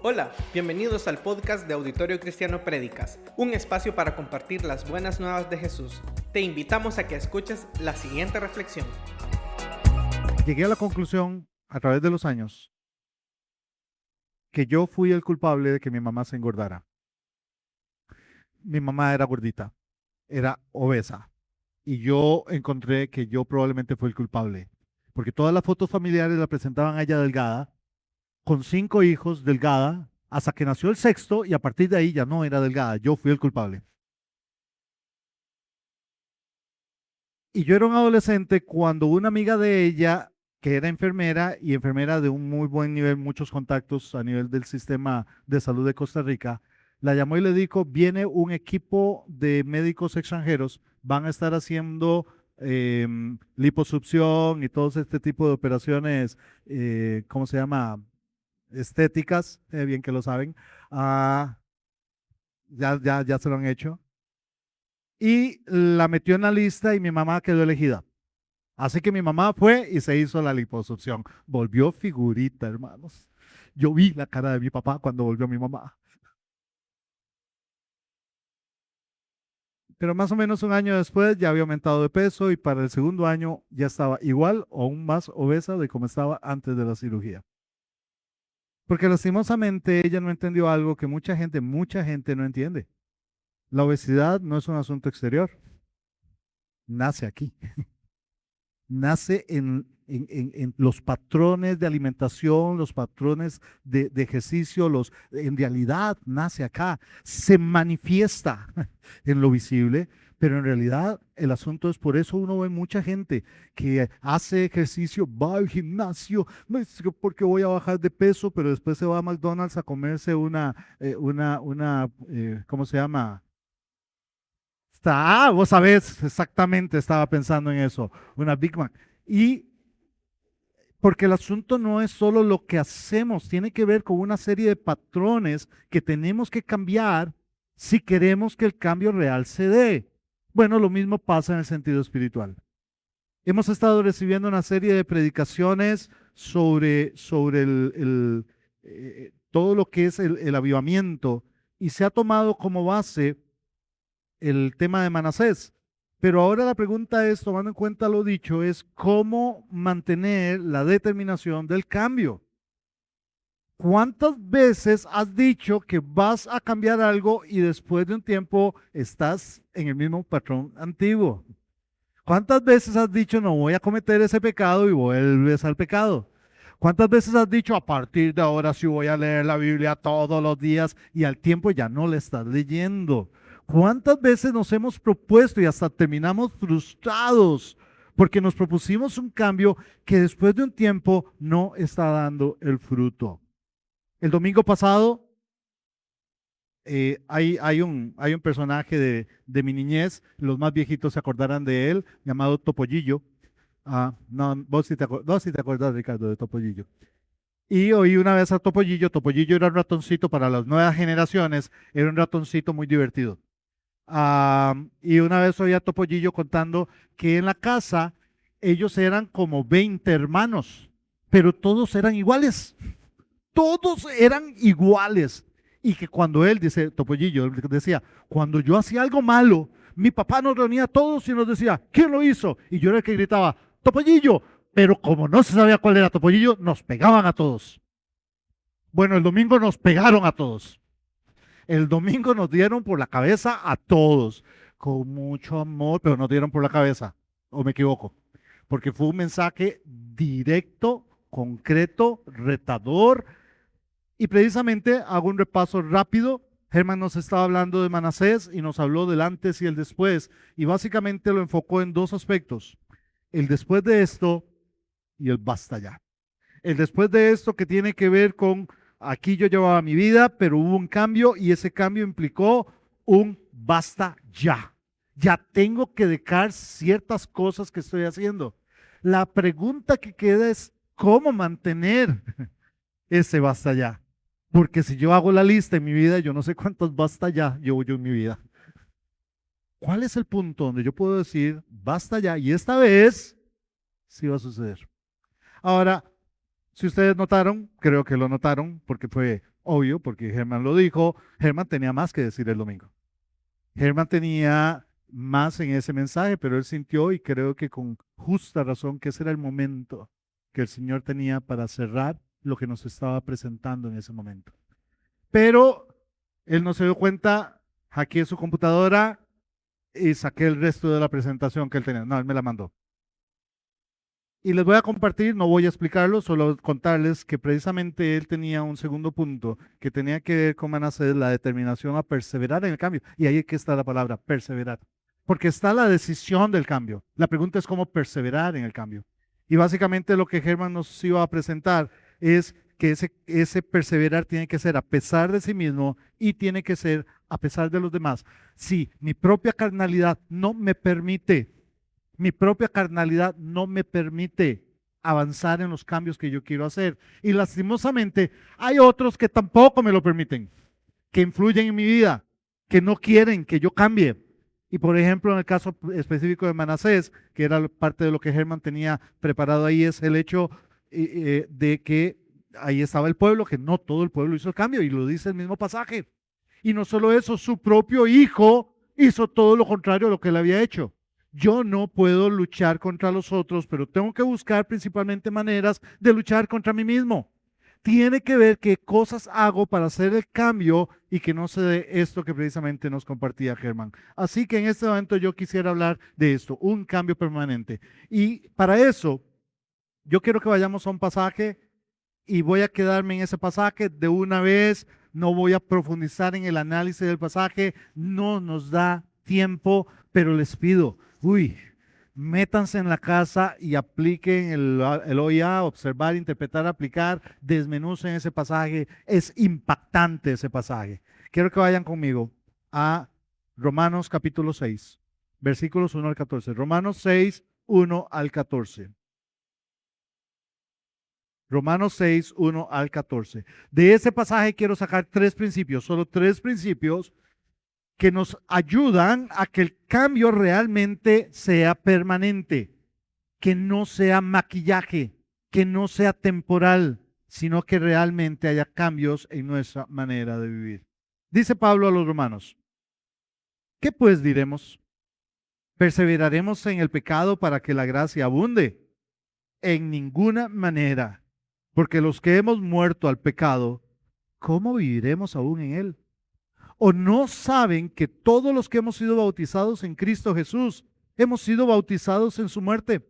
Hola, bienvenidos al podcast de Auditorio Cristiano Prédicas, un espacio para compartir las buenas nuevas de Jesús. Te invitamos a que escuches la siguiente reflexión. Llegué a la conclusión a través de los años que yo fui el culpable de que mi mamá se engordara. Mi mamá era gordita, era obesa, y yo encontré que yo probablemente fui el culpable, porque todas las fotos familiares la presentaban a ella delgada, con 5 hijos, delgada, hasta que nació el sexto y a partir de ahí ya no era delgada. Yo fui el culpable. Y yo era un adolescente cuando una amiga de ella, que era enfermera y enfermera de un muy buen nivel, muchos contactos a nivel del sistema de salud de Costa Rica, la llamó y le dijo, viene un equipo de médicos extranjeros, van a estar haciendo liposucción y todo este tipo de operaciones, ¿cómo se llama? Estéticas, bien que lo saben. Ah, ya se lo han hecho. Y la metió en la lista y mi mamá quedó elegida. Así que mi mamá fue y se hizo la liposucción. Volvió figurita, hermanos. Yo vi la cara de mi papá cuando volvió mi mamá. Pero más o menos un año después ya había aumentado de peso y para el segundo año ya estaba igual o aún más obesa de como estaba antes de la cirugía. Porque lastimosamente ella no entendió algo que mucha gente no entiende. La obesidad no es un asunto exterior, nace aquí. Nace en los patrones de alimentación, los patrones de ejercicio, en realidad nace acá, se manifiesta en lo visible, pero en realidad el asunto es por eso uno ve mucha gente que hace ejercicio, va al gimnasio, no es que porque voy a bajar de peso, pero después se va a McDonald's a comerse ¿cómo se llama? Vos sabés, exactamente, estaba pensando en eso, una Big Mac. Y porque el asunto no es solo lo que hacemos, tiene que ver con una serie de patrones que tenemos que cambiar si queremos que el cambio real se dé. Bueno, lo mismo pasa en el sentido espiritual. Hemos estado recibiendo una serie de predicaciones sobre todo lo que es el avivamiento y se ha tomado como base el tema de Manasés. Pero ahora la pregunta es, tomando en cuenta lo dicho, es cómo mantener la determinación del cambio. ¿Cuántas veces has dicho que vas a cambiar algo y después de un tiempo estás en el mismo patrón antiguo? ¿Cuántas veces has dicho no voy a cometer ese pecado y vuelves al pecado? ¿Cuántas veces has dicho a partir de ahora sí voy a leer la Biblia todos los días y al tiempo ya no la estás leyendo? ¿Cuántas veces nos hemos propuesto y hasta terminamos frustrados porque nos propusimos un cambio que después de un tiempo no está dando el fruto? El domingo pasado hay un personaje de mi niñez, los más viejitos se acordarán de él, llamado Topollillo. No, vos sí te acuerdas, Ricardo, de Topollillo. Y oí una vez a Topollillo. Topollillo era un ratoncito para las nuevas generaciones, era un ratoncito muy divertido. Y una vez oí a Topollillo contando que en la casa ellos eran como 20 hermanos, pero todos eran iguales. Todos eran iguales. Y que cuando él, dice Topollillo, él decía, cuando yo hacía algo malo, mi papá nos reunía a todos y nos decía, ¿quién lo hizo? Y yo era el que gritaba, Topollillo. Pero como no se sabía cuál era Topollillo, nos pegaban a todos. Bueno, el domingo nos pegaron a todos. El domingo nos dieron por la cabeza a todos, con mucho amor, pero nos dieron por la cabeza. ¿O me equivoco? Porque fue un mensaje directo, concreto, retador, y precisamente hago un repaso rápido. Germán nos estaba hablando de Manasés y nos habló del antes y el después. Y básicamente lo enfocó en dos aspectos. El después de esto y el basta ya. El después de esto que tiene que ver con aquí yo llevaba mi vida, pero hubo un cambio y ese cambio implicó un basta ya. Ya tengo que dejar ciertas cosas que estoy haciendo. La pregunta que queda es cómo mantener ese basta ya. Porque si yo hago la lista en mi vida, yo no sé cuántos basta ya llevo yo en mi vida. ¿Cuál es el punto donde yo puedo decir basta ya? Y esta vez sí va a suceder. Ahora, si ustedes notaron, creo que lo notaron, porque fue obvio, porque Germán lo dijo, Germán tenía más que decir el domingo. Germán tenía más en ese mensaje, pero él sintió, y creo que con justa razón, que ese era el momento que el Señor tenía para cerrar lo que nos estaba presentando en ese momento. Pero él no se dio cuenta, hackeé su computadora y saqué el resto de la presentación que él tenía. No, él me la mandó. Y les voy a compartir, no voy a explicarlo, solo contarles que precisamente él tenía un segundo punto que tenía que ver con Manasés, la determinación a perseverar en el cambio. Y ahí es que está la palabra, perseverar. Porque está la decisión del cambio. La pregunta es cómo perseverar en el cambio. Y básicamente lo que Germán nos iba a presentar es que ese perseverar tiene que ser a pesar de sí mismo y tiene que ser a pesar de los demás. Si mi propia carnalidad no me permite, mi propia carnalidad no me permite avanzar en los cambios que yo quiero hacer. Y lastimosamente hay otros que tampoco me lo permiten, que influyen en mi vida, que no quieren que yo cambie. Y por ejemplo, en el caso específico de Manasés, que era parte de lo que Germán tenía preparado ahí, es el hecho de que ahí estaba el pueblo, que no todo el pueblo hizo el cambio, y lo dice el mismo pasaje. Y no solo eso, su propio hijo hizo todo lo contrario a lo que él había hecho. Yo no puedo luchar contra los otros, pero tengo que buscar principalmente maneras de luchar contra mí mismo. Tiene que ver qué cosas hago para hacer el cambio y que no se dé esto que precisamente nos compartía Germán. Así que en este momento yo quisiera hablar de esto, un cambio permanente. Y para eso, yo quiero que vayamos a un pasaje y voy a quedarme en ese pasaje de una vez. No voy a profundizar en el análisis del pasaje, no nos da tiempo, pero les pido, métanse en la casa y apliquen el OIA, observar, interpretar, aplicar, desmenucen ese pasaje. Es impactante ese pasaje. Quiero que vayan conmigo a Romanos capítulo 6, versículos 1 al 14. Romanos 6, 1 al 14. Romanos 6, 1 al 14. De ese pasaje quiero sacar tres principios, solo tres principios que nos ayudan a que el cambio realmente sea permanente, que no sea maquillaje, que no sea temporal, sino que realmente haya cambios en nuestra manera de vivir. Dice Pablo a los romanos, ¿qué pues diremos? ¿Perseveraremos en el pecado para que la gracia abunde? En ninguna manera, porque los que hemos muerto al pecado, ¿cómo viviremos aún en él? ¿O no saben que todos los que hemos sido bautizados en Cristo Jesús, hemos sido bautizados en su muerte?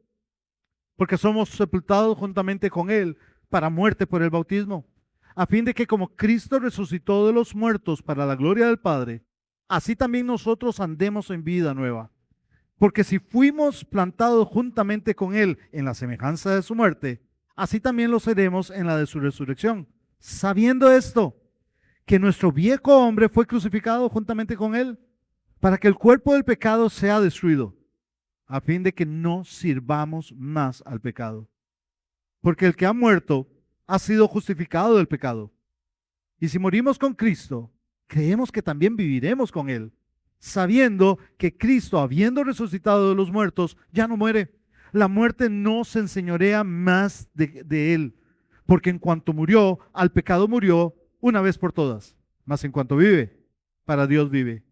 Porque somos sepultados juntamente con Él para muerte por el bautismo, a fin de que como Cristo resucitó de los muertos para la gloria del Padre, así también nosotros andemos en vida nueva. Porque si fuimos plantados juntamente con Él en la semejanza de su muerte, así también lo seremos en la de su resurrección. Sabiendo esto, que nuestro viejo hombre fue crucificado juntamente con Él, para que el cuerpo del pecado sea destruido, a fin de que no sirvamos más al pecado. Porque el que ha muerto ha sido justificado del pecado. Y si morimos con Cristo, creemos que también viviremos con Él, sabiendo que Cristo, habiendo resucitado de los muertos, ya no muere. La muerte no se enseñorea más de Él, porque en cuanto murió, al pecado murió una vez por todas, mas en cuanto vive, para Dios vive.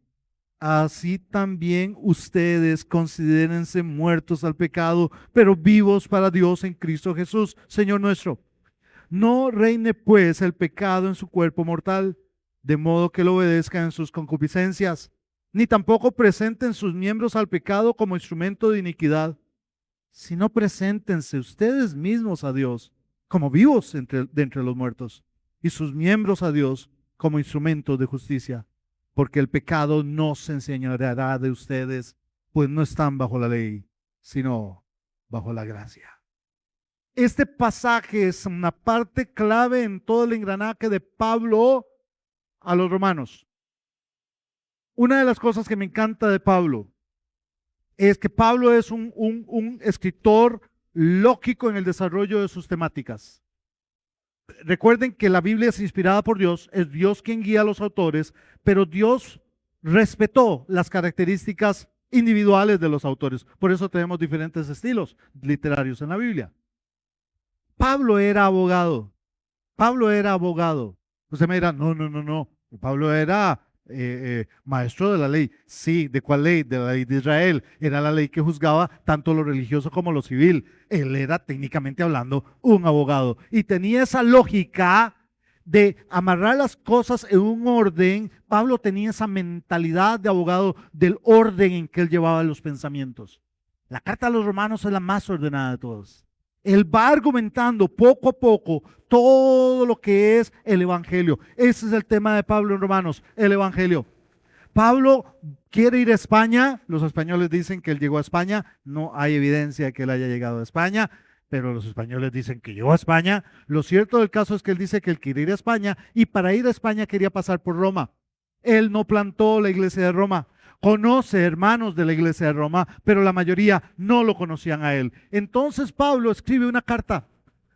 Así también ustedes considérense muertos al pecado, pero vivos para Dios en Cristo Jesús, Señor nuestro. No reine pues el pecado en su cuerpo mortal, de modo que lo obedezcan en sus concupiscencias, ni tampoco presenten sus miembros al pecado como instrumento de iniquidad, sino preséntense ustedes mismos a Dios como vivos de entre los muertos, y sus miembros a Dios como instrumentos de justicia, porque el pecado no se enseñoreará de ustedes, pues no están bajo la ley, sino bajo la gracia. Este pasaje es una parte clave en todo el engranaje de Pablo a los romanos. Una de las cosas que me encanta de Pablo es que Pablo es un escritor lógico en el desarrollo de sus temáticas. Recuerden que la Biblia es inspirada por Dios, es Dios quien guía a los autores, pero Dios respetó las características individuales de los autores. Por eso tenemos diferentes estilos literarios en la Biblia. Pablo era abogado. Pablo era abogado. Usted me dirá, no, no, no, no. Pablo era maestro de la ley. Sí, ¿de cuál ley? De la ley de Israel. Era la ley que juzgaba tanto lo religioso como lo civil. Él era, técnicamente hablando, un abogado. Y tenía esa lógica de amarrar las cosas en un orden. Pablo tenía esa mentalidad de abogado del orden en que él llevaba los pensamientos. La carta a los romanos es la más ordenada de todas. Él va argumentando poco a poco todo lo que es el evangelio. Ese es el tema de Pablo en Romanos, el evangelio. Pablo quiere ir a España. Los españoles dicen que él llegó a España. No hay evidencia de que él haya llegado a España, pero los españoles dicen que llegó a España. Lo cierto del caso es que él dice que él quiere ir a España y para ir a España quería pasar por Roma. Él no plantó la iglesia de Roma. Conoce hermanos de la iglesia de Roma, pero la mayoría no lo conocían a él. Entonces Pablo escribe una carta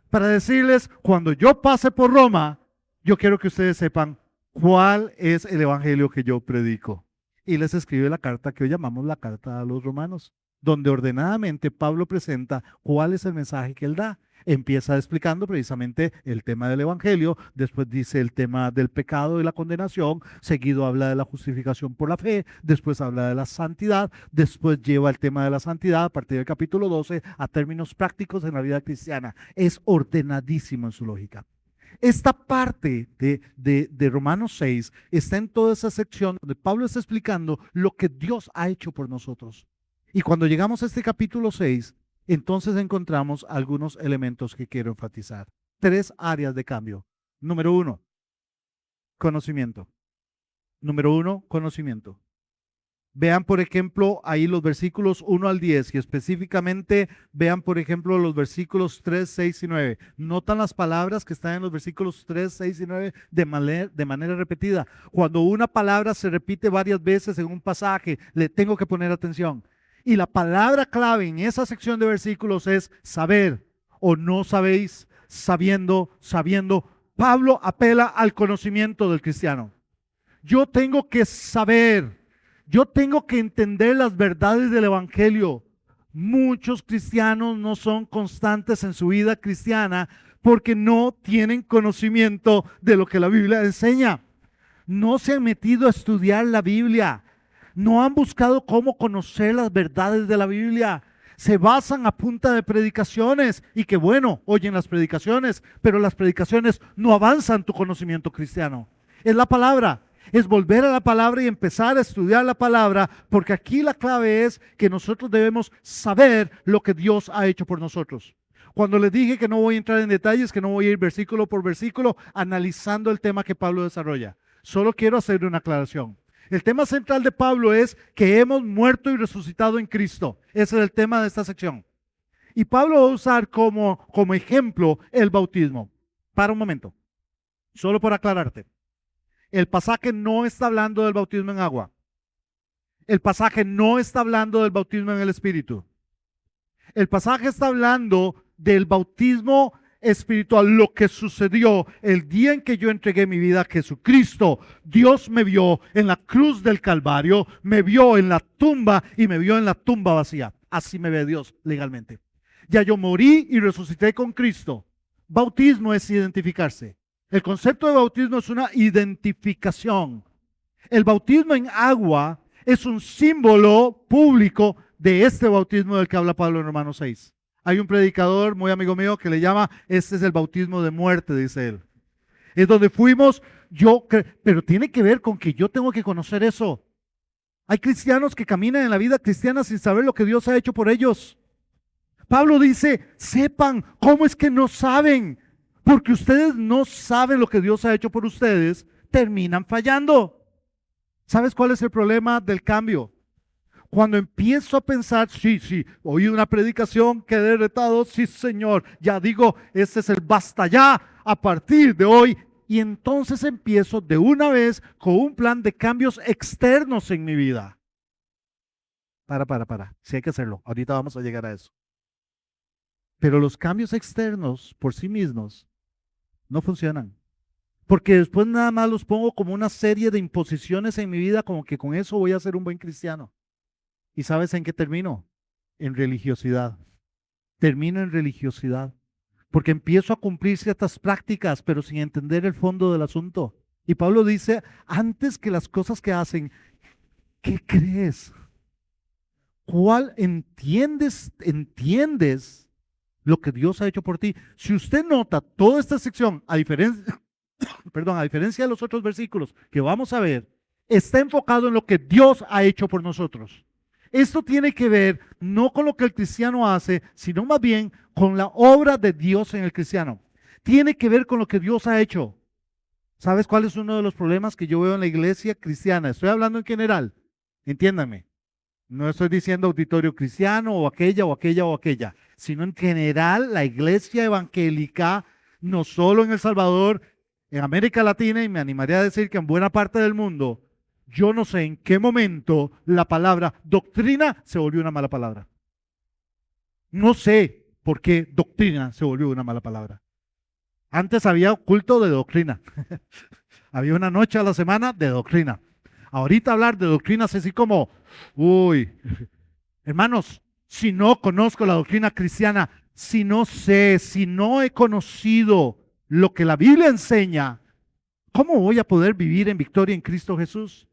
para decirles, cuando yo pase por Roma, yo quiero que ustedes sepan cuál es el evangelio que yo predico. Y les escribe la carta que hoy llamamos la carta a los romanos, donde ordenadamente Pablo presenta cuál es el mensaje que él da. Empieza explicando precisamente el tema del evangelio, después dice el tema del pecado y la condenación, seguido habla de la justificación por la fe, después habla de la santidad, después lleva el tema de la santidad a partir del capítulo 12 a términos prácticos en la vida cristiana. Es ordenadísimo en su lógica. Esta parte de Romanos 6 está en toda esa sección donde Pablo está explicando lo que Dios ha hecho por nosotros. Y cuando llegamos a este capítulo 6, entonces encontramos algunos elementos que quiero enfatizar. 3 áreas de cambio. Número 1, conocimiento. Número 1, conocimiento. Vean, por ejemplo, ahí los versículos 1 al 10 y específicamente vean, por ejemplo, los versículos 3, 6 y 9. Notan las palabras que están en los versículos 3, 6 y 9 de manera repetida. Cuando una palabra se repite varias veces en un pasaje, le tengo que poner atención. Y la palabra clave en esa sección de versículos es saber o no sabéis, sabiendo, sabiendo. Pablo apela al conocimiento del cristiano. Yo tengo que saber, yo tengo que entender las verdades del evangelio. Muchos cristianos no son constantes en su vida cristiana porque no tienen conocimiento de lo que la Biblia enseña. No se han metido a estudiar la Biblia. No han buscado cómo conocer las verdades de la Biblia. Se basan a punta de predicaciones y que bueno, oyen las predicaciones, pero las predicaciones no avanzan tu conocimiento cristiano. Es la palabra, es volver a la palabra y empezar a estudiar la palabra, porque aquí la clave es que nosotros debemos saber lo que Dios ha hecho por nosotros. Cuando les dije que no voy a entrar en detalles, que no voy a ir versículo por versículo analizando el tema que Pablo desarrolla, solo quiero hacer una aclaración. El tema central de Pablo es que hemos muerto y resucitado en Cristo. Ese es el tema de esta sección. Y Pablo va a usar como ejemplo el bautismo. Para un momento, solo por aclararte. El pasaje no está hablando del bautismo en agua. El pasaje no está hablando del bautismo en el Espíritu. El pasaje está hablando del bautismo espiritual, lo que sucedió el día en que yo entregué mi vida a Jesucristo. Dios me vio en la cruz del Calvario, me vio en la tumba y me vio en la tumba vacía. Así me ve Dios legalmente. Ya yo morí y resucité con Cristo. Bautismo es identificarse. El concepto de bautismo es una identificación. El bautismo en agua es un símbolo público de este bautismo del que habla Pablo en Romanos 6. Hay un predicador muy amigo mío que le llama, este es el bautismo de muerte, dice él. Es donde fuimos, pero tiene que ver con que yo tengo que conocer eso. Hay cristianos que caminan en la vida cristiana sin saber lo que Dios ha hecho por ellos. Pablo dice, sepan, ¿cómo es que no saben? Porque ustedes no saben lo que Dios ha hecho por ustedes, terminan fallando. ¿Sabes cuál es el problema del cambio? Cuando empiezo a pensar, sí, oí una predicación, quedé retado, sí señor, ya digo, este es el basta ya a partir de hoy. Y entonces empiezo de una vez con un plan de cambios externos en mi vida. Para, sí hay que hacerlo, ahorita vamos a llegar a eso. Pero los cambios externos por sí mismos no funcionan. Porque después nada más los pongo como una serie de imposiciones en mi vida, como que con eso voy a ser un buen cristiano. ¿Y sabes en qué termino? En religiosidad. Termino en religiosidad. porque empiezo a cumplir ciertas prácticas, pero sin entender el fondo del asunto. Y Pablo dice, antes que las cosas que hacen, ¿qué crees? ¿Cuál entiendes lo que Dios ha hecho por ti? Si usted nota toda esta sección, a diferencia de los otros versículos que vamos a ver, está enfocado en lo que Dios ha hecho por nosotros. Esto tiene que ver no con lo que el cristiano hace, sino más bien con la obra de Dios en el cristiano. Tiene que ver con lo que Dios ha hecho. ¿Sabes cuál es uno de los problemas que yo veo en la iglesia cristiana? Estoy hablando en general, entiéndanme. No estoy diciendo auditorio cristiano o aquella o aquella o aquella, sino en general la iglesia evangélica, no solo en El Salvador, en América Latina y me animaría a decir que en buena parte del mundo, yo no sé en qué momento la palabra doctrina se volvió una mala palabra. No sé por qué doctrina se volvió una mala palabra. Antes había culto de doctrina. Había una noche a la semana de doctrina. Ahorita hablar de doctrina es así como, uy, hermanos, si no conozco la doctrina cristiana, si no sé, si no he conocido lo que la Biblia enseña, ¿cómo voy a poder vivir en victoria en Cristo Jesús?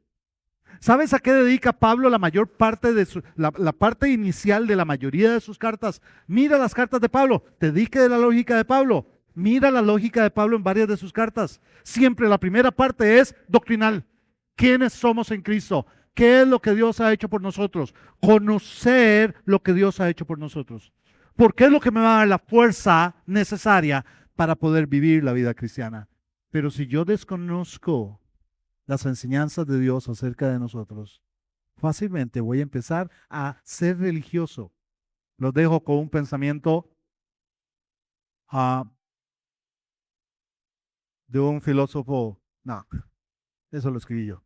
¿Sabes a qué dedica Pablo la mayor parte de la parte inicial de la mayoría de sus cartas? Mira las cartas de Pablo, te dije de la lógica de Pablo. Mira la lógica de Pablo en varias de sus cartas. Siempre la primera parte es doctrinal. ¿Quiénes somos en Cristo? ¿Qué es lo que Dios ha hecho por nosotros? Conocer lo que Dios ha hecho por nosotros. Porque es lo que me va a dar la fuerza necesaria para poder vivir la vida cristiana. Pero si yo desconozco las enseñanzas de Dios acerca de nosotros, fácilmente voy a empezar a ser religioso. Los dejo con un pensamiento de un filósofo. No, eso lo escribí yo.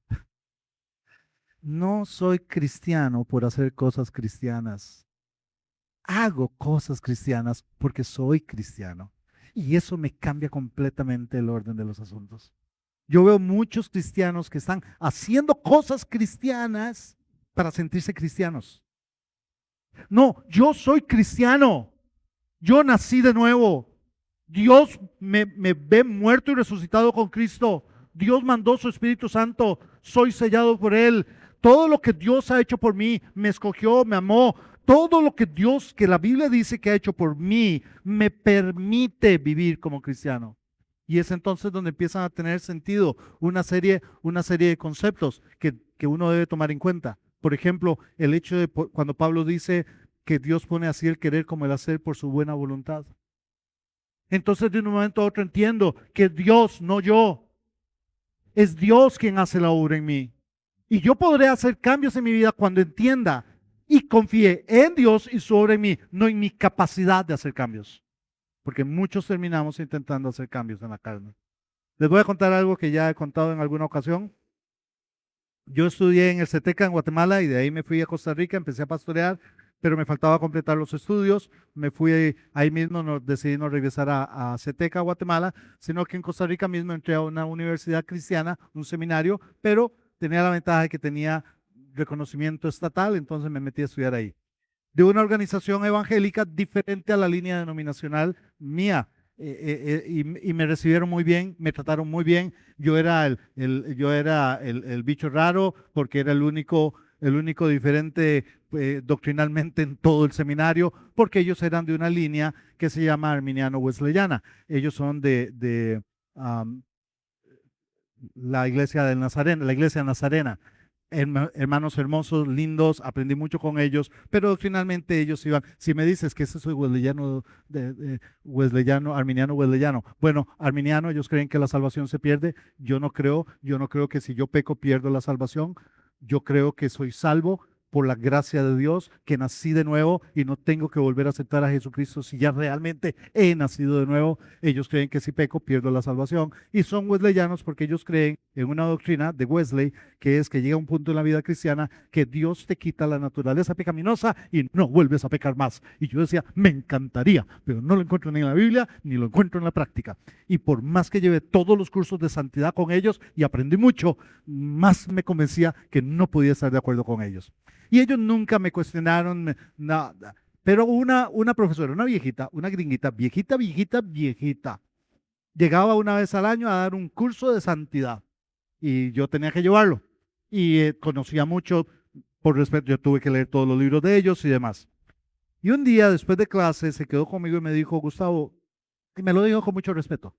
No soy cristiano por hacer cosas cristianas. Hago cosas cristianas porque soy cristiano. Y eso me cambia completamente el orden de los asuntos. Yo veo muchos cristianos que están haciendo cosas cristianas para sentirse cristianos. No, yo soy cristiano. Yo nací de nuevo. Dios me ve muerto y resucitado con Cristo. Dios mandó su Espíritu Santo. Soy sellado por Él. Todo lo que Dios ha hecho por mí, me escogió, me amó. Todo lo que Dios, que la Biblia dice que ha hecho por mí, me permite vivir como cristiano. Y es entonces donde empiezan a tener sentido una serie de conceptos que uno debe tomar en cuenta. Por ejemplo, el hecho de cuando Pablo dice que Dios pone así el querer como el hacer por su buena voluntad. Entonces de un momento a otro entiendo que Dios, no yo, es Dios quien hace la obra en mí. Y yo podré hacer cambios en mi vida cuando entienda y confíe en Dios y su obra en mí, no en mi capacidad de hacer cambios. Porque muchos terminamos intentando hacer cambios en la carne. Les voy a contar algo que ya he contado en alguna ocasión. Yo estudié en el CETECA en Guatemala y de ahí me fui a Costa Rica, empecé a pastorear, pero me faltaba completar los estudios. Me fui ahí mismo, decidí no regresar a CETECA, Guatemala, sino que en Costa Rica mismo entré a una universidad cristiana, un seminario, pero tenía la ventaja de que tenía reconocimiento estatal, entonces me metí a estudiar ahí. De una organización evangélica diferente a la línea denominacional mía. Y me recibieron muy bien, me trataron muy bien. Yo era el bicho raro porque era el único diferente doctrinalmente en todo el seminario, porque ellos eran de una línea que se llama arminiano-wesleyana. Ellos son de la iglesia del Nazareno, la iglesia nazarena. Hermanos hermosos, lindos, aprendí mucho con ellos, pero finalmente ellos iban. Si me dices que ese soy wesleyano, arminiano wesleyano, bueno, arminiano, ellos creen que la salvación se pierde. Yo no creo que si yo peco pierdo la salvación. Yo creo que soy salvo por la gracia de Dios, que nací de nuevo y no tengo que volver a aceptar a Jesucristo si ya realmente he nacido de nuevo. Ellos creen que si peco pierdo la salvación y son wesleyanos porque ellos creen en una doctrina de Wesley que es que llega un punto en la vida cristiana que Dios te quita la naturaleza pecaminosa y no vuelves a pecar más. Y yo decía, me encantaría, pero no lo encuentro ni en la Biblia ni lo encuentro en la práctica. Y por más que llevé todos los cursos de santidad con ellos y aprendí mucho, más me convencía que no podía estar de acuerdo con ellos. Y ellos nunca me cuestionaron nada. Pero una profesora, una viejita, una gringuita, viejita, viejita, viejita, llegaba una vez al año a dar un curso de santidad y yo tenía que llevarlo. Y conocía mucho, por respeto, yo tuve que leer todos los libros de ellos y demás. Y un día, después de clase, se quedó conmigo y me dijo, Gustavo, y me lo dijo con mucho respeto,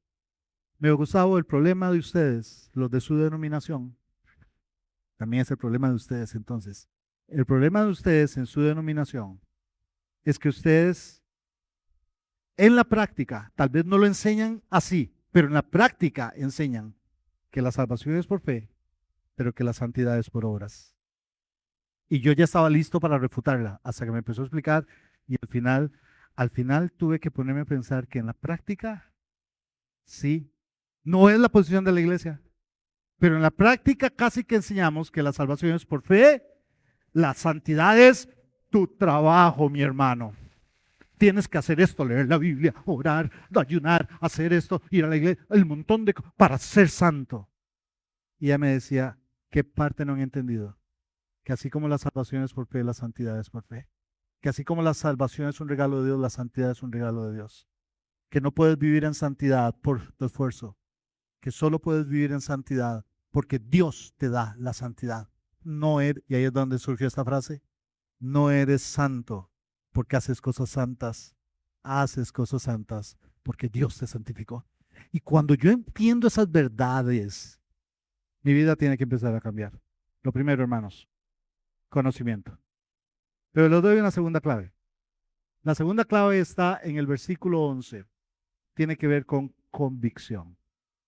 me dijo, Gustavo, el problema de ustedes, los de su denominación, también es el problema de ustedes entonces. El problema de ustedes en su denominación es que ustedes en la práctica, tal vez no lo enseñan así, pero en la práctica enseñan que la salvación es por fe, pero que la santidad es por obras. Y yo ya estaba listo para refutarla, hasta que me empezó a explicar y al final tuve que ponerme a pensar que en la práctica, sí, no es la posición de la iglesia, pero en la práctica casi que enseñamos que la salvación es por fe, la santidad es tu trabajo, mi hermano. Tienes que hacer esto, leer la Biblia, orar, ayunar, hacer esto, ir a la iglesia, el montón de cosas para ser santo. Y ella me decía, ¿qué parte no han entendido? Que así como la salvación es por fe, la santidad es por fe. Que así como la salvación es un regalo de Dios, la santidad es un regalo de Dios. Que no puedes vivir en santidad por tu esfuerzo. Que solo puedes vivir en santidad porque Dios te da la santidad. No eres, y ahí es donde surgió esta frase, no eres santo porque haces cosas santas, haces cosas santas porque Dios te santificó. Y cuando yo entiendo esas verdades, mi vida tiene que empezar a cambiar. Lo primero, hermanos, conocimiento. Pero les doy una segunda clave. La segunda clave está en el versículo 11. Tiene que ver con convicción.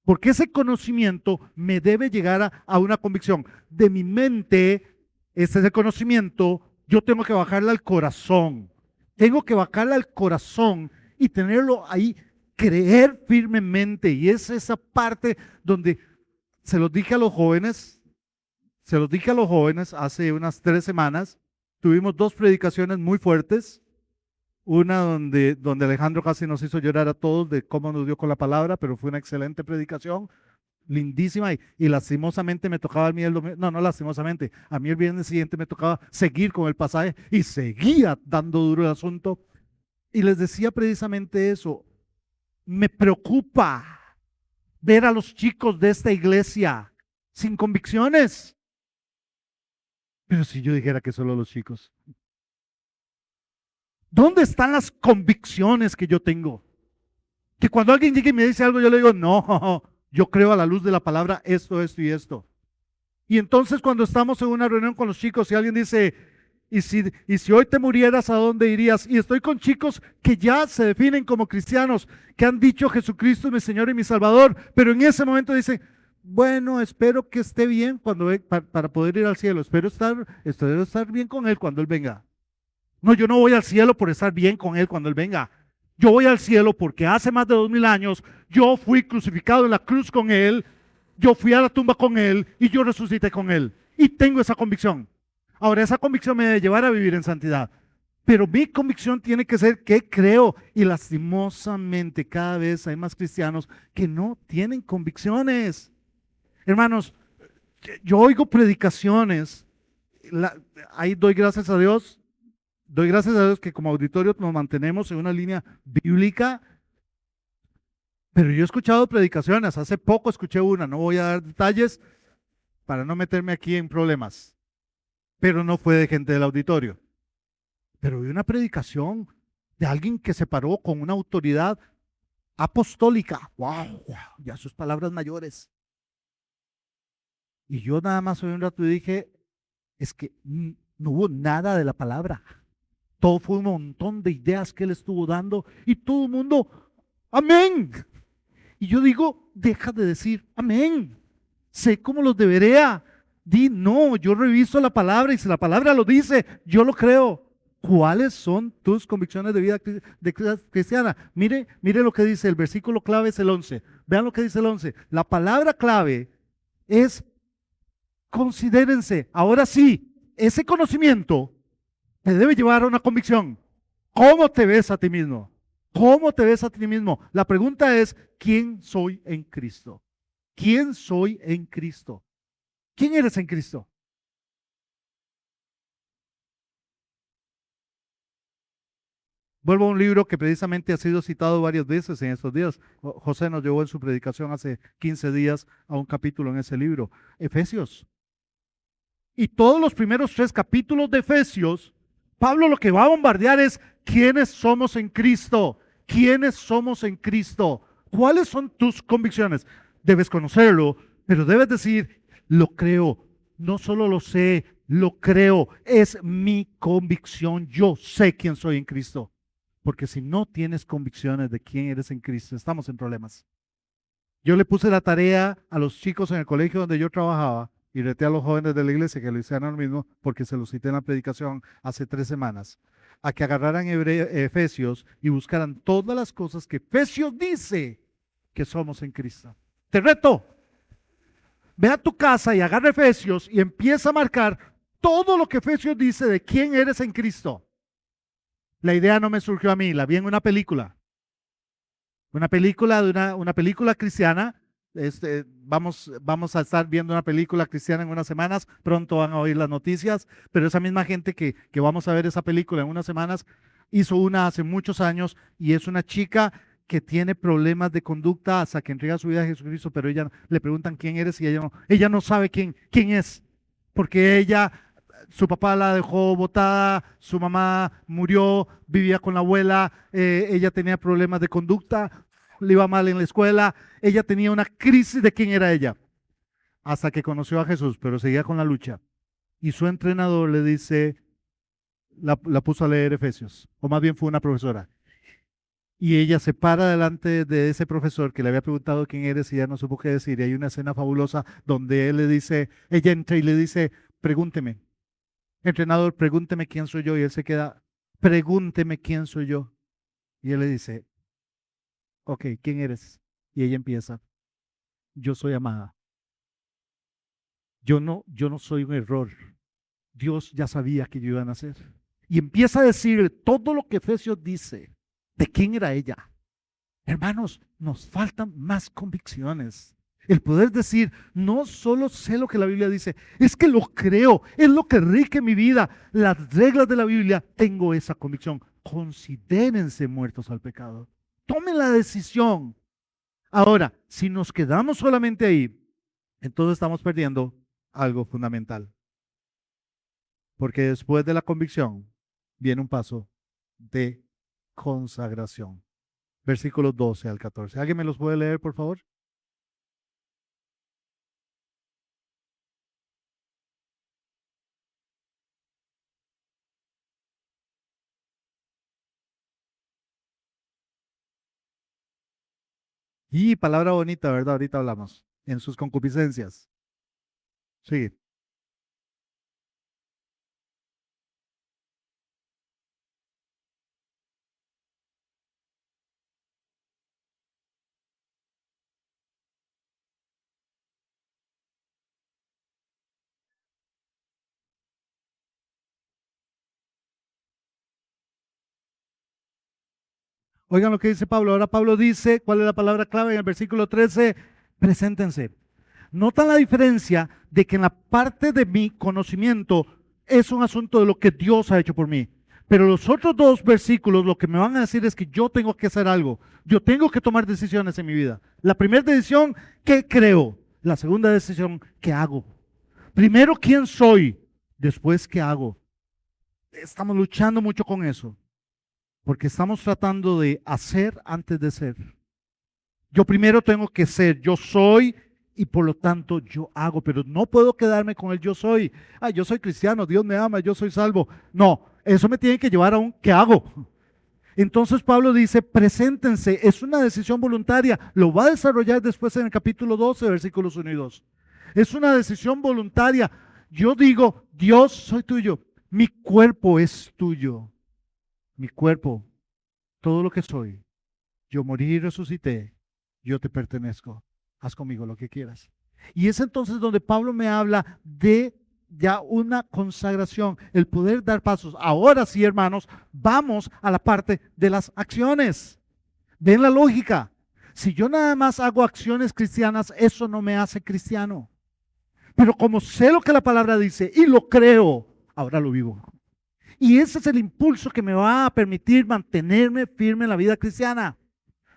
Porque ese conocimiento me debe llegar a una convicción. De mi mente, ese conocimiento, yo tengo que bajarle al corazón. Tengo que bajarle al corazón y tenerlo ahí, creer firmemente. Y es esa parte donde se los dije a los jóvenes, hace unas 3 semanas. Tuvimos 2 predicaciones muy fuertes. Una donde Alejandro casi nos hizo llorar a todos de cómo nos dio con la palabra, pero fue una excelente predicación, lindísima, y lastimosamente me tocaba a mí no lastimosamente, a mí el viernes siguiente me tocaba seguir con el pasaje y seguía dando duro el asunto. Y les decía precisamente eso, me preocupa ver a los chicos de esta iglesia sin convicciones. Pero si yo dijera que solo los chicos, ¿dónde están las convicciones que yo tengo? Que cuando alguien llegue y me dice algo, yo le digo, no, yo creo a la luz de la palabra esto, esto y esto. Y entonces cuando estamos en una reunión con los chicos y alguien dice, y si hoy te murieras, ¿a dónde irías? Y estoy con chicos que ya se definen como cristianos, que han dicho Jesucristo es mi Señor y mi Salvador, pero en ese momento dicen, bueno, espero que esté bien para poder ir al cielo, espero estar bien con Él cuando Él venga. No, yo no voy al cielo por estar bien con Él cuando Él venga. Yo voy al cielo porque hace más de 2000 años yo fui crucificado en la cruz con Él, yo fui a la tumba con Él y yo resucité con Él. Y tengo esa convicción. Ahora, esa convicción me debe llevar a vivir en santidad. Pero mi convicción tiene que ser que creo. Y lastimosamente cada vez hay más cristianos que no tienen convicciones. Hermanos, yo oigo predicaciones. Ahí doy gracias a Dios. Doy gracias a Dios que como auditorio nos mantenemos en una línea bíblica, pero yo he escuchado predicaciones, hace poco escuché una, no voy a dar detalles para no meterme aquí en problemas, pero no fue de gente del auditorio. Pero vi una predicación de alguien que se paró con una autoridad apostólica. ¡Wow! Ya sus palabras mayores. Y yo nada más oí un rato y dije, es que no hubo nada de la palabra. Todo fue un montón de ideas que él estuvo dando y todo el mundo, amén. Y yo digo, deja de decir amén. Sé cómo los debería. Di, no, yo reviso la palabra y si la palabra lo dice, yo lo creo. ¿Cuáles son tus convicciones de vida cristiana? Mire lo que dice, el versículo clave es el 11. Vean lo que dice el 11. La palabra clave es considérense. Ahora sí, ese conocimiento te debe llevar a una convicción. ¿Cómo te ves a ti mismo? ¿Cómo te ves a ti mismo? La pregunta es, ¿quién soy en Cristo? ¿Quién soy en Cristo? ¿Quién eres en Cristo? Vuelvo a un libro que precisamente ha sido citado varias veces en estos días. José nos llevó en su predicación hace 15 días a un capítulo en ese libro, Efesios. Y todos los primeros 3 capítulos de Efesios, Pablo lo que va a bombardear es quiénes somos en Cristo, quiénes somos en Cristo, cuáles son tus convicciones. Debes conocerlo, pero debes decir, lo creo, no solo lo sé, lo creo, es mi convicción, yo sé quién soy en Cristo. Porque si no tienes convicciones de quién eres en Cristo, estamos en problemas. Yo le puse la tarea a los chicos en el colegio donde yo trabajaba y reté a los jóvenes de la iglesia que lo hicieran lo mismo porque se los cité en la predicación hace 3 semanas, a que agarraran Efesios y buscaran todas las cosas que Efesios dice que somos en Cristo. Te reto, ve a tu casa y agarra Efesios y empieza a marcar todo lo que Efesios dice de quién eres en Cristo. La idea no me surgió a mí, la vi en una película. Una película de una película cristiana. Vamos a estar viendo una película cristiana en unas semanas. Pronto van a oír las noticias. Pero esa misma gente que vamos a ver esa película en unas semanas hizo una hace muchos años y es una chica que tiene problemas de conducta hasta que entrega su vida a Jesucristo, pero ella le preguntan quién eres y ella no sabe quién es, porque su papá la dejó botada, su mamá murió, vivía con la abuela, ella tenía problemas de conducta, le iba mal en la escuela, ella tenía una crisis de quién era ella, hasta que conoció a Jesús, pero seguía con la lucha. Y su entrenador le dice, la puso a leer Efesios, o más bien fue una profesora. Y ella se para delante de ese profesor que le había preguntado quién eres y ya no supo qué decir. Y hay una escena fabulosa donde ella entra y le dice, pregúnteme. Entrenador, pregúnteme quién soy yo. Y él se queda, pregúnteme quién soy yo. Y él le dice, ok, ¿quién eres? Y ella empieza, yo soy amada. Yo no soy un error. Dios ya sabía que yo iba a nacer. Y empieza a decir todo lo que Efesios dice de quién era ella. Hermanos, nos faltan más convicciones. El poder decir, no solo sé lo que la Biblia dice, es que lo creo, es lo que rige mi vida. Las reglas de la Biblia, tengo esa convicción. Considérense muertos al pecado. Tomen la decisión. Ahora, si nos quedamos solamente ahí, entonces estamos perdiendo algo fundamental. Porque después de la convicción viene un paso de consagración. Versículos 12 al 14. ¿Alguien me los puede leer, por favor? Y palabra bonita, ¿verdad? Ahorita hablamos. En sus concupiscencias. Sí. Oigan lo que dice Pablo. Ahora Pablo dice, ¿cuál es la palabra clave en el versículo 13? Preséntense. ¿Notan la diferencia de que en la parte de mi conocimiento es un asunto de lo que Dios ha hecho por mí? Pero los otros 2 versículos lo que me van a decir es que yo tengo que hacer algo. Yo tengo que tomar decisiones en mi vida. La primera decisión, ¿qué creo? La segunda decisión, ¿qué hago? Primero, ¿quién soy? Después, ¿qué hago? Estamos luchando mucho con eso. Porque estamos tratando de hacer antes de ser. Yo primero tengo que ser, yo soy y por lo tanto yo hago, pero no puedo quedarme con el yo soy. Yo soy cristiano, Dios me ama, yo soy salvo. No, eso me tiene que llevar a un ¿qué hago? Entonces Pablo dice, preséntense, es una decisión voluntaria, lo va a desarrollar después en el capítulo 12, versículos 1 y 2. Es una decisión voluntaria. Yo digo, Dios, soy tuyo, mi cuerpo es tuyo. Mi cuerpo, todo lo que soy, yo morí y resucité, yo te pertenezco, haz conmigo lo que quieras. Y es entonces donde Pablo me habla de ya una consagración, el poder dar pasos. Ahora sí, hermanos, vamos a la parte de las acciones. ¿Ven la lógica? Si yo nada más hago acciones cristianas, eso no me hace cristiano. Pero como sé lo que la palabra dice y lo creo, ahora lo vivo. Y ese es el impulso que me va a permitir mantenerme firme en la vida cristiana.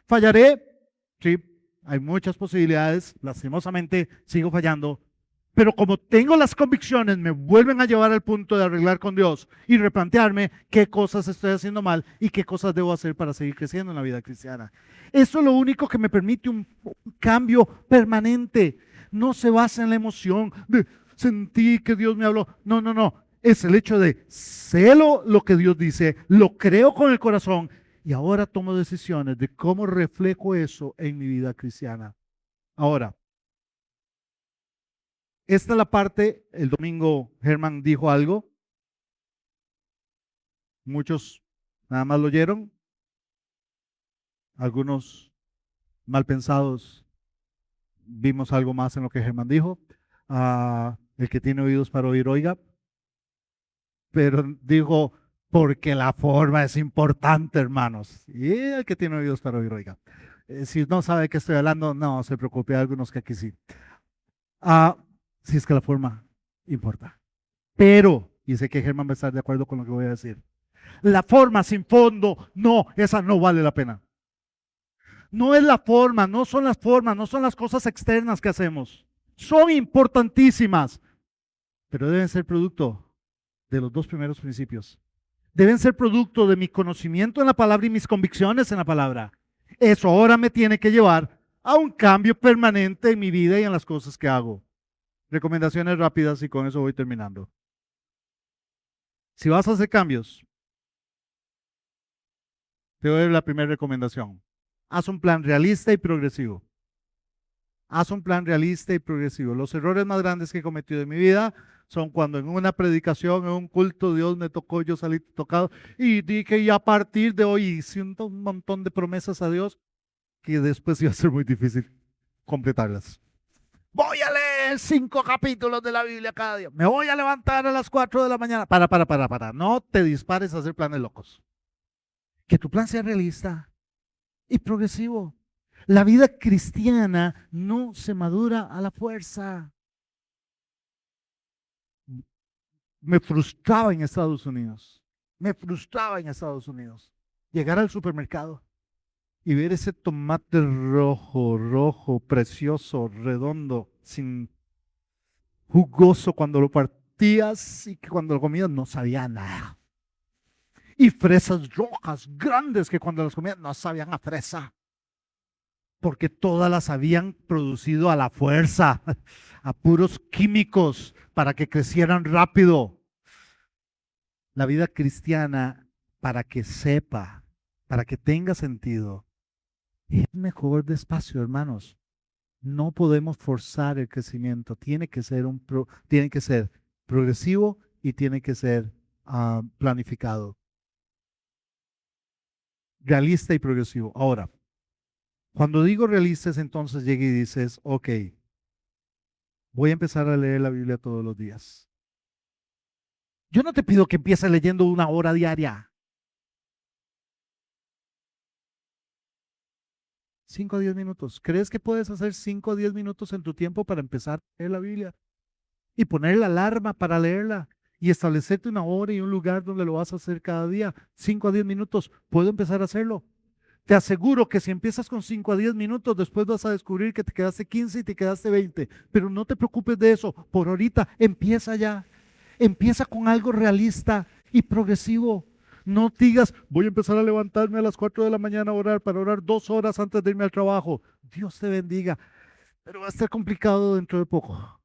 ¿Fallaré? Sí, hay muchas posibilidades. Lastimosamente sigo fallando. Pero como tengo las convicciones, me vuelven a llevar al punto de arreglar con Dios y replantearme qué cosas estoy haciendo mal y qué cosas debo hacer para seguir creciendo en la vida cristiana. Eso es lo único que me permite un cambio permanente. No se basa en la emoción de sentí que Dios me habló. No, no, no. Es el hecho de sé lo que Dios dice, lo creo con el corazón y ahora tomo decisiones de cómo reflejo eso en mi vida cristiana. Ahora, esta es la parte, el domingo Germán dijo algo, muchos nada más lo oyeron, algunos mal pensados vimos algo más en lo que Germán dijo. El que tiene oídos para oír, oiga. Pero dijo, porque la forma es importante, hermanos. Y el que tiene oídos para oír, oiga. Si no sabe de qué estoy hablando, no se preocupe, hay algunos que aquí sí. Si es que la forma importa. Pero, y sé que Germán va a estar de acuerdo con lo que voy a decir, la forma sin fondo, no, esa no vale la pena. No es la forma, no son las formas, no son las cosas externas que hacemos. Son importantísimas, pero deben ser producto de los dos primeros principios. Deben ser producto de mi conocimiento en la palabra y mis convicciones en la palabra. Eso ahora me tiene que llevar a un cambio permanente en mi vida y en las cosas que hago. Recomendaciones rápidas y con eso voy terminando. Si vas a hacer cambios, te doy la primera recomendación. Haz un plan realista y progresivo. Haz un plan realista y progresivo. Los errores más grandes que he cometido en mi vida son cuando en una predicación, en un culto, Dios me tocó, yo salí tocado y dije, y a partir de hoy hice un montón de promesas a Dios que después iba a ser muy difícil completarlas. Voy a leer 5 capítulos de la Biblia cada día. Me voy a levantar a las 4 de la mañana. Para. No te dispares a hacer planes locos. Que tu plan sea realista y progresivo. La vida cristiana no se madura a la fuerza. Me frustraba en Estados Unidos. Llegar al supermercado y ver ese tomate rojo, precioso, redondo, sin jugoso cuando lo partías y que cuando lo comías no sabía nada. Y fresas rojas, grandes, que cuando las comías no sabían a fresa. Porque todas las habían producido a la fuerza, a puros químicos para que crecieran rápido. La vida cristiana, para que sepa, para que tenga sentido, es mejor despacio, hermanos. No podemos forzar el crecimiento. Tiene que ser progresivo y tiene que ser planificado. Realista y progresivo. Ahora, cuando digo realistas, entonces llega y dices, ok, voy a empezar a leer la Biblia todos los días. Yo no te pido que empieces leyendo 1 hora diaria. 5 a 10 minutos. ¿Crees que puedes hacer 5 a 10 minutos en tu tiempo para empezar a leer la Biblia? Y poner la alarma para leerla. Y establecerte 1 hora y un lugar donde lo vas a hacer cada día. 5 a 10 minutos. ¿Puedo empezar a hacerlo? Te aseguro que si empiezas con 5 a 10 minutos, después vas a descubrir que te quedaste 15 y te quedaste 20. Pero no te preocupes de eso. Por ahorita, empieza ya. Empieza con algo realista y progresivo. No digas, voy a empezar a levantarme a las 4 de la mañana a orar para orar 2 horas antes de irme al trabajo. Dios te bendiga. Pero va a estar complicado dentro de poco.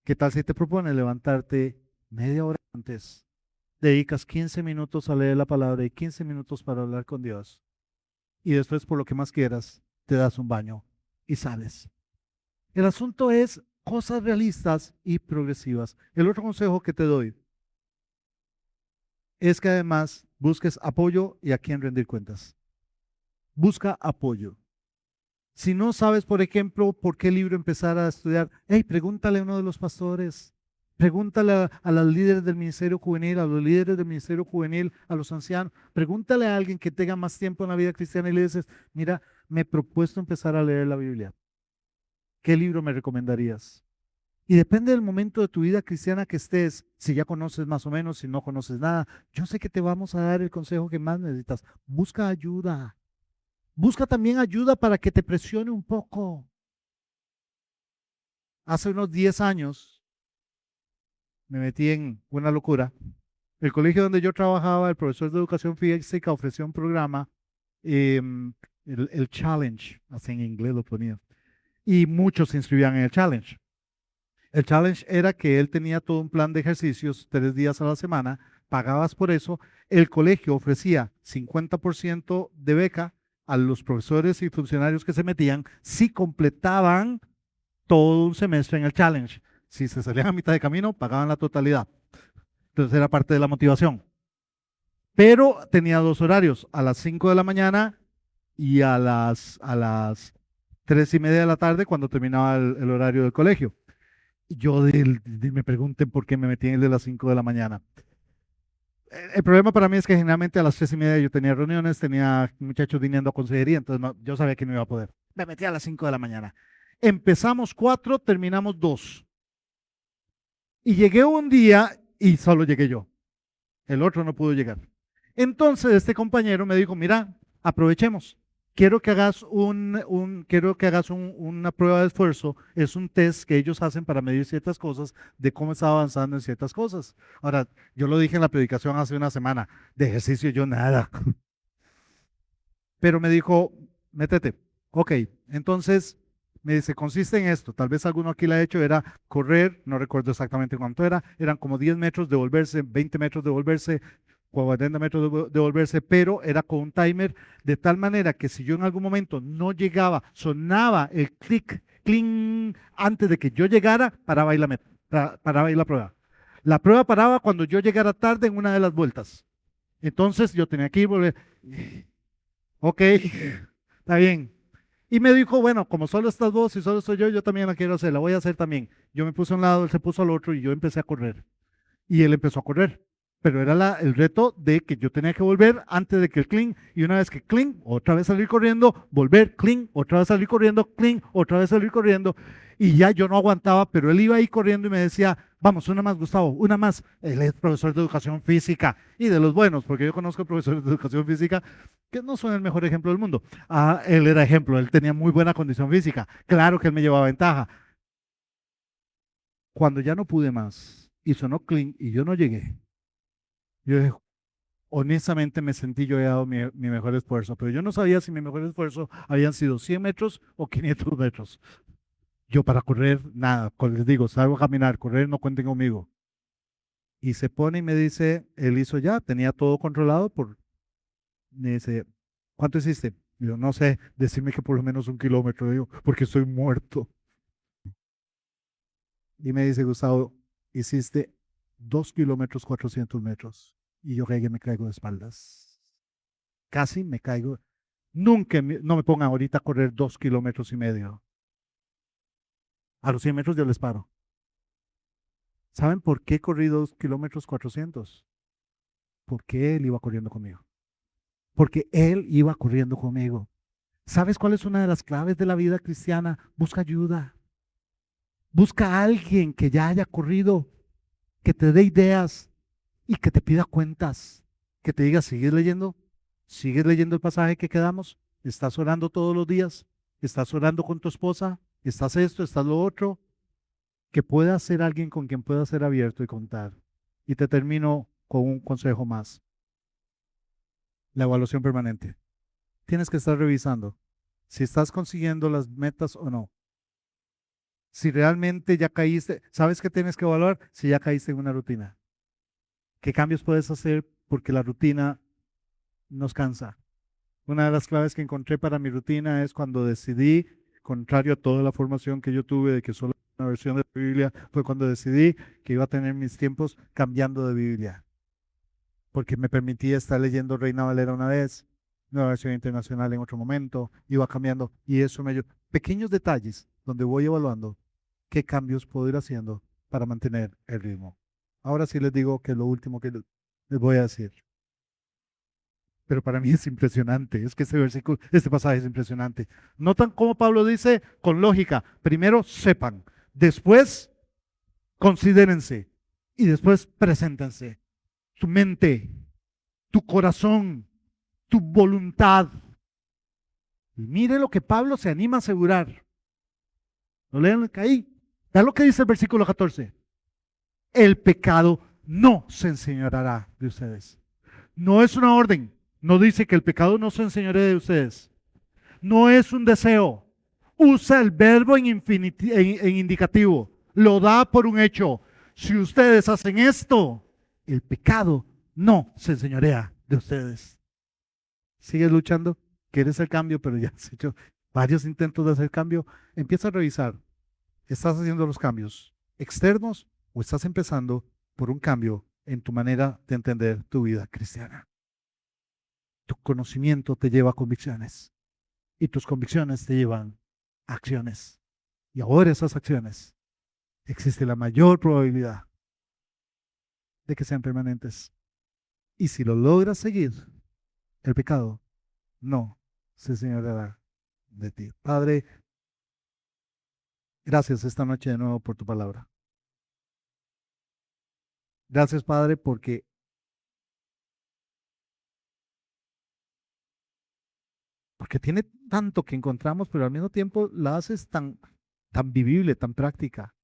¿Qué tal si te propones levantarte media hora antes? Dedicas 15 minutos a leer la palabra y 15 minutos para hablar con Dios. Y después, por lo que más quieras, te das un baño y sales. El asunto es cosas realistas y progresivas. El otro consejo que te doy es que además busques apoyo y a quién rendir cuentas. Busca apoyo. Si no sabes, por ejemplo, por qué libro empezar a estudiar, pregúntale a uno de los pastores. Pregúntale a los líderes del ministerio juvenil, a los líderes del ministerio juvenil, a los ancianos. Pregúntale a alguien que tenga más tiempo en la vida cristiana y le dices, mira, me he propuesto empezar a leer la Biblia. ¿Qué libro me recomendarías? Y depende del momento de tu vida cristiana que estés, si ya conoces más o menos, si no conoces nada. Yo sé que te vamos a dar el consejo que más necesitas. Busca ayuda. Busca también ayuda para que te presione un poco. Hace unos 10 años me metí en una locura. El colegio donde yo trabajaba, el profesor de educación física ofreció un programa, el Challenge, así en inglés lo ponía, y muchos se inscribían en el Challenge. El challenge era que él tenía todo un plan de ejercicios 3 días a la semana, pagabas por eso, el colegio ofrecía 50% de beca a los profesores y funcionarios que se metían si completaban todo un semestre en el challenge. Si se salían a mitad de camino, pagaban la totalidad. Entonces era parte de la motivación. Pero tenía 2 horarios, a las 5 de la mañana y a las 3:30 de la tarde cuando terminaba el horario del colegio. Yo me pregunten por qué me metí en el de las 5 de la mañana. El problema para mí es que generalmente a las 3:30 yo tenía reuniones, tenía muchachos viniendo a consejería, entonces yo sabía que no iba a poder. Me metí a las 5 de la mañana. Empezamos 4, terminamos 2. Y llegué un día y solo llegué yo. El otro no pudo llegar. Entonces este compañero me dijo, mira, aprovechemos. Quiero que hagas una prueba de esfuerzo. Es un test que ellos hacen para medir ciertas cosas, de cómo está avanzando en ciertas cosas. Ahora, yo lo dije en la predicación hace una semana, de ejercicio yo nada. Pero me dijo, métete. Ok, entonces me dice, consiste en esto. Tal vez alguno aquí lo ha hecho, era correr, no recuerdo exactamente cuánto era, eran como 10 metros, devolverse, 20 metros, devolverse, 40 metros de volverse, pero era con un timer, de tal manera que si yo en algún momento no llegaba, sonaba el clic, cling, antes de que yo llegara, paraba ahí paraba ahí la prueba. La prueba paraba cuando yo llegara tarde en una de las vueltas. Entonces yo tenía que ir, volver. Ok, está bien. Y me dijo, bueno, como solo estás vos y solo estoy yo también la quiero hacer, la voy a hacer también. Yo me puse a un lado, él se puso al otro y yo empecé a correr. Y él empezó a correr. Pero era el reto de que yo tenía que volver antes de que el clean, y una vez que clean, otra vez salir corriendo, volver, clean, otra vez salir corriendo, clean, otra vez salir corriendo, y ya yo no aguantaba, pero él iba ahí corriendo y me decía, vamos, una más, Gustavo, una más. Él es profesor de educación física, y de los buenos, porque yo conozco profesores de educación física que no son el mejor ejemplo del mundo. Él era ejemplo, él tenía muy buena condición física, claro que él me llevaba ventaja. Cuando ya no pude más, y sonó clean, y yo no llegué, yo honestamente me sentí yo he dado mi mejor esfuerzo, pero yo no sabía si mi mejor esfuerzo habían sido 100 metros o 500 metros. Yo para correr, nada, les digo, salgo a caminar, correr, no cuenten conmigo. Y se pone y me dice, él hizo ya, tenía todo controlado, me dice, ¿cuánto hiciste? Y yo, no sé, decirme que por lo menos 1 kilómetro, digo, porque estoy muerto. Y me dice, Gustavo, hiciste 2 kilómetros 400 metros. Y yo que me caigo de espaldas. Casi me caigo. Nunca, no me pongan ahorita a correr 2,5 kilómetros. A los 100 metros yo les paro. ¿Saben por qué corrí 2,400 kilómetros? Porque él iba corriendo conmigo. Porque él iba corriendo conmigo. ¿Sabes cuál es una de las claves de la vida cristiana? Busca ayuda. Busca a alguien que ya haya corrido, que te dé ideas y que te pida cuentas. Que te diga, ¿sigues leyendo? ¿Sigues leyendo el pasaje que quedamos? ¿Estás orando todos los días? ¿Estás orando con tu esposa? ¿Estás esto? ¿Estás lo otro? Que pueda ser alguien con quien pueda ser abierto y contar. Y te termino con un consejo más. La evaluación permanente. Tienes que estar revisando si estás consiguiendo las metas o no. Si realmente ya caíste, ¿sabes qué tienes que evaluar? Si ya caíste en una rutina. ¿Qué cambios puedes hacer? Porque la rutina nos cansa. Una de las claves que encontré para mi rutina es cuando decidí, contrario a toda la formación que yo tuve de que solo una versión de la Biblia, fue cuando decidí que iba a tener mis tiempos cambiando de Biblia. Porque me permitía estar leyendo Reina Valera una vez, Nueva Versión Internacional en otro momento, iba cambiando y eso me ayudó. Pequeños detalles donde voy evaluando qué cambios puedo ir haciendo para mantener el ritmo. Ahora sí les digo que lo último que les voy a decir. Pero para mí es impresionante, es que este pasaje es impresionante. Notan cómo Pablo dice con lógica, primero sepan, después Considérense y después preséntense. Tu mente, tu corazón, tu voluntad. Y mire lo que Pablo se anima a asegurar. ¿Lo leen ahí? Vean lo que dice el versículo 14. El pecado no se enseñoreará de ustedes. No es una orden. No dice que el pecado no se enseñoree de ustedes. No es un deseo. Usa el verbo en indicativo. Lo da por un hecho. Si ustedes hacen esto, el pecado no se enseñorea de ustedes. ¿Sigues luchando? ¿Quieres el cambio? Pero ya has hecho varios intentos de hacer cambio. Empieza a revisar. ¿Estás haciendo los cambios externos o estás empezando por un cambio en tu manera de entender tu vida cristiana? Tu conocimiento te lleva a convicciones y tus convicciones te llevan a acciones. Y ahora esas acciones existe la mayor probabilidad de que sean permanentes. Y si lo logras seguir, el pecado no se enseñoreará de ti. Padre, gracias esta noche de nuevo por tu palabra. Gracias, Padre, porque tiene tanto que encontramos, pero al mismo tiempo la haces tan vivible, tan práctica.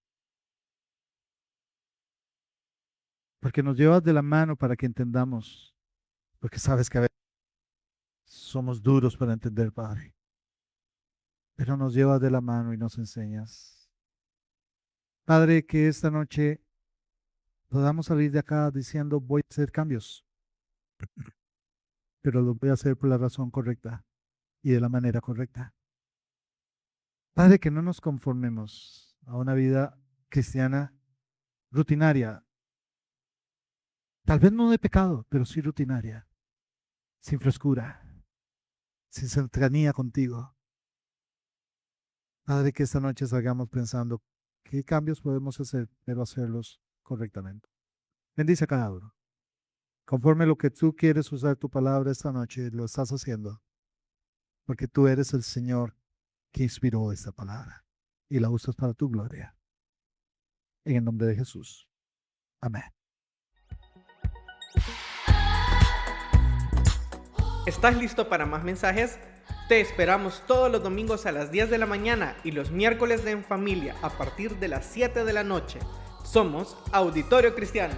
Porque nos llevas de la mano para que entendamos. Porque sabes que a veces somos duros para entender, Padre. Pero nos llevas de la mano y nos enseñas. Padre, que esta noche podamos salir de acá diciendo voy a hacer cambios. Pero lo voy a hacer por la razón correcta y de la manera correcta. Padre, que no nos conformemos a una vida cristiana rutinaria. Tal vez no de pecado, pero sí rutinaria. Sin frescura. Sin cercanía contigo. Padre, que esta noche salgamos pensando qué cambios podemos hacer, pero hacerlos correctamente. Bendice a cada uno. Conforme lo que tú quieres usar tu palabra esta noche, lo estás haciendo. Porque tú eres el Señor que inspiró esta palabra. Y la usas para tu gloria. En el nombre de Jesús. Amén. ¿Estás listo para más mensajes? Te esperamos todos los domingos a las 10 de la mañana y los miércoles en familia a partir de las 7 de la noche. Somos Auditorio Cristiano.